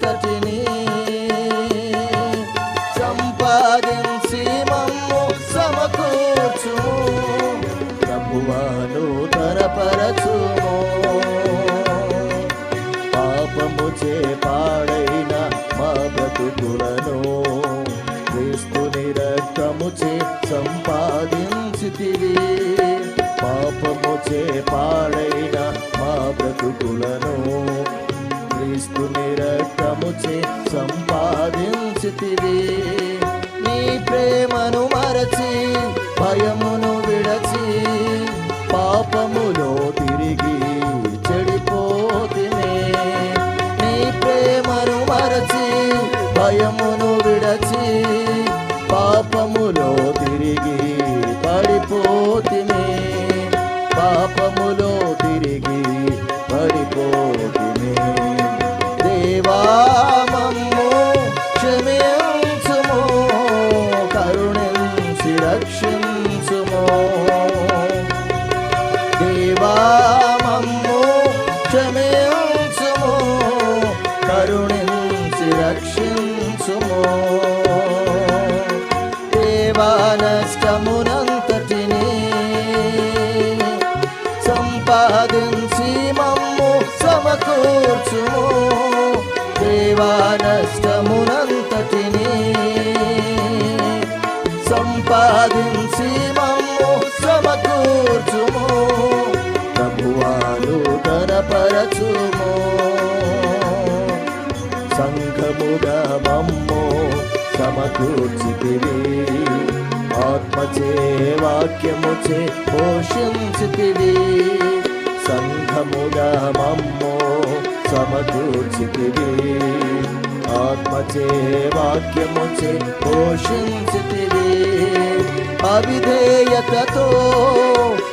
సర్వసంపదనంతటిని సంపాదించి మమ్ము సమకూర్చుము. ప్రభువా నూతనపరచుము. పాపముచే పాడైన మా బ్రతుకులను క్రీస్తుని రక్తముచే సంపాదించితివి. పాపముచే పాడైన మా బ్రతుకులను క్రీస్తుని రక్తముచే సంపాదించితివి. నీ ప్రేమను మరచి భయమును విడచి పాపములో తిరిగి చెడిపోతినే. నీ ప్రేమను మరచి భయమును విడచి పాపములో తిరిగి పడిపోతినే. పాపములో తిరిగి పడిపోతినే. దేవా మమ్ము క్షమించుము, కరుణించి రక్షించుము. దేవా మమ్ము క్షమించుము, కరుణించి రక్షించుము. దేవా నష్టమునంతటిని సంపాదించి మమ్ము సమకూర్చుము. దేవా నష్టమునంతటిని సంపాదించి మమ్ము సమకూర్చుము. ప్రభువా నూతనపరచుము. సంఘముగా మమ్ము సమకూర్చితివి. ఆత్మచే వాక్యముచే పోషించితివి. సంఘముగా మమ్ము సమకూర్చితివి. ఆత్మచే వాక్యముచే పోషించితివి. అవిధేయతతో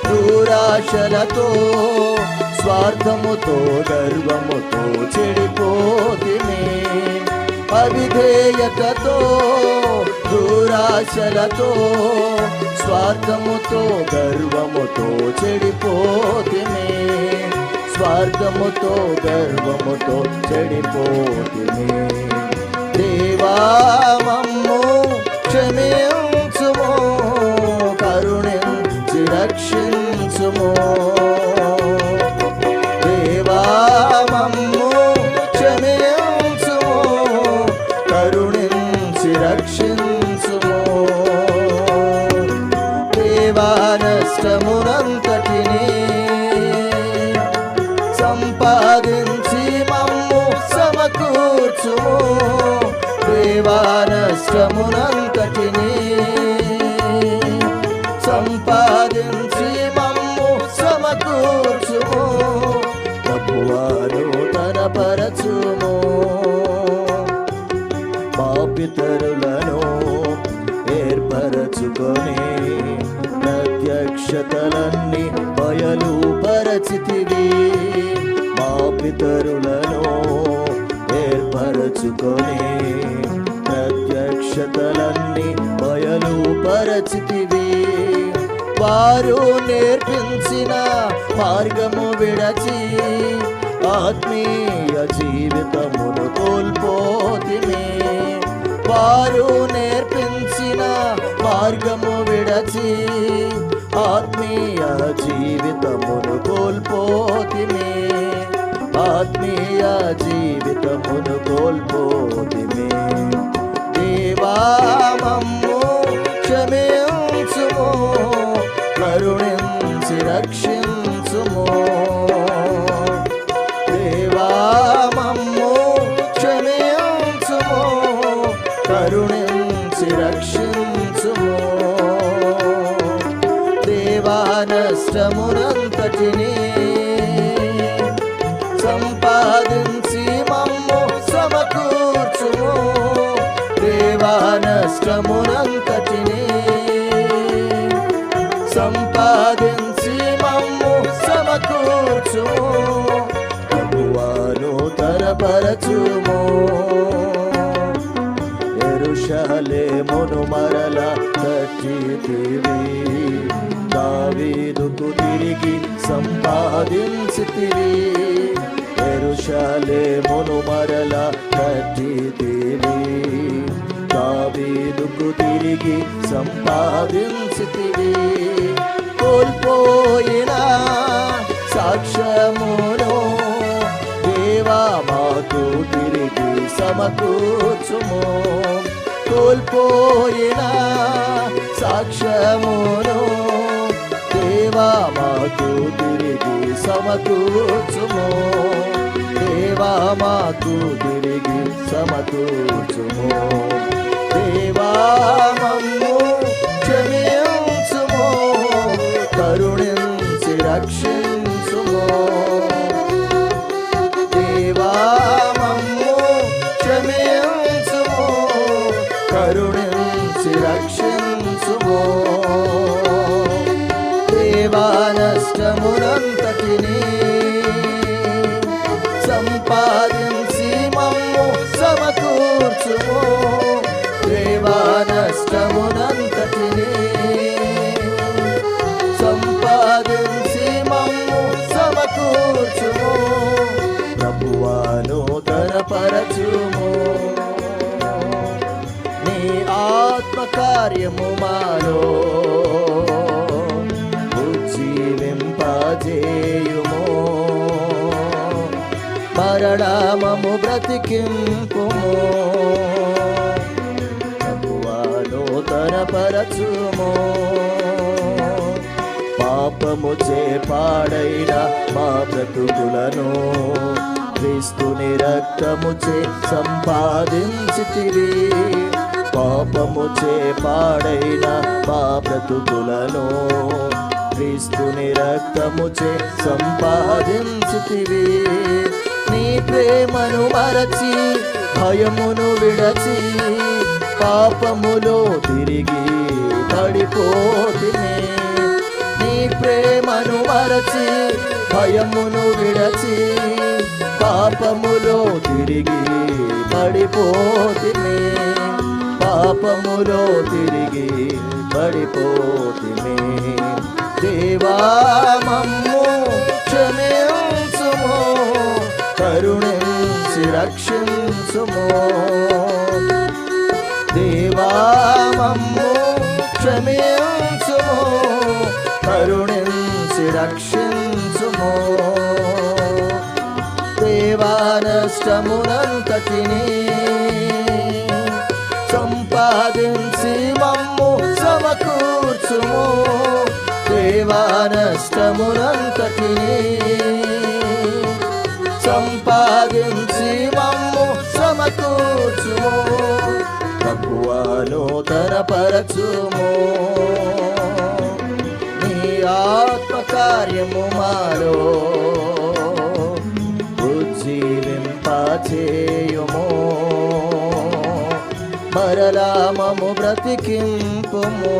దురాశలతో స్వార్థముతో గర్వముతో చెడిపోతినే. అవిధేయతతో దురాశలతో స్వార్థముతో గర్వముతో చెడిపోతినే. స్వార్థముతో గర్వముతో చెడిపోతినే. దేవా మమ్ము క్షమించుము, కరుణించి రక్షించుము. దేవా మమ్ము క్షమించుము, కరుణించి రక్షించుము. దేవా నష్టమునంతటిని సంపాదించి మమ్ము సమకూర్చుము. దేవా నష్టమునంతటిని సంపాదించి మమ్ము సమకూర్చుము. ప్రభువా నూతనపరచుము. మా పితరులను ఏర్పరచుకొని ప్రత్యక్షతలన్నీ బయలుపరచితివి. మా పితరులను ఏర్పరచుకొని ప్రత్యక్షతలన్నీ బయలుపరచితివి. వారు నేర్పించిన మార్గము విడచి ఆత్మీయ జీవితమును కోల్పోతిమే. వారు నేర్పించిన మార్గము విడచి ఆత్మీయ జీవితమును కోల్పోతిమే. ఆత్మీయ జీవితమును కోల్పోతిమే. దేవా మమ్ము క్షమించుము, కరుణించి రక్షించుము. దేవా మమ్ము క్షమించుము, కరుణించి రక్షించుము. దేవా నష్టమునంతటిని సంపాదించి మమ్ము సమకూర్చుము. దేవా నష్టమునంతటిని సంపాదించి మమ్ము సమకూర్చుము. ప్రభువా నూతనపరచుము. యెరూషలేమును మరల కట్టితివి. దావీదుకు తిరిగి సంపాదించితివి. యెరూషలేమును మరల కట్టితివి. దావీదుకు తిరిగి సంపాదించితివి. కోల్పోయిన సాక్ష్యమును దేవా మాకు తిరిగి సమకూర్చుము. కోల్పోయిన సాక్ష్యమును దేవా మాకు తిరిగి సమకూర్చుము. దేవా మాకు తిరిగి సమకూర్చుము. దేవా మమ్ము క్షమించుము, కరుణించి రక్షించుము. దేవా మమ్ము క్షమించుము, కరుణించి రక్షించుము. దేవా నష్టమునంతటిని సంపాదించి మమ్ము సమకూర్చుము. దేవా నష్టమునంతటిని సంపాదించి మమ్ము సమకూర్చుము. ప్రభువా నూతనపరచుము, నీ ఆత్మకార్యము మాలో ఉజ్జీవింపజేయుము. మరణమము బ్రతికింపుము. ప్రభువా నూతనపరచుము. పాపముచే పాడైన మా బ్రతుకులను క్రీస్తుని రక్తముచే సంపాదించితివి. పాపముచే పాడైన మా బ్రతుకులను క్రీస్తుని రక్తముచే సంపాదించితివి. నీ ప్రేమను మరచి భయమును విడచి పాపములో తిరిగి పడిపోతిని. నీ ప్రేమను మరచి భయమును విడచి పాపములో తిరిగి పడిపోతిని. పాపములో తిరిగి పడిపోతిని. దేవా మమ్ము క్షమించుము, కరుణించి రక్షించుము. దేవా మమ్ము క్షమించుము, కరుణించి రక్షించుము. దేవా నష్టమునంతటిని సంపాదించి మమ్ము సమకూర్చుము. దేవా నష్టమునంతటిని సంపాదించి మమ్ము సమకూర్చుము. ప్రభువా నూతనపరచుము, నీ ఆత్మకార్యము మాలో ఉజ్జీవింపజేయుము. మరలా మమ్ము బ్రతికింపుము.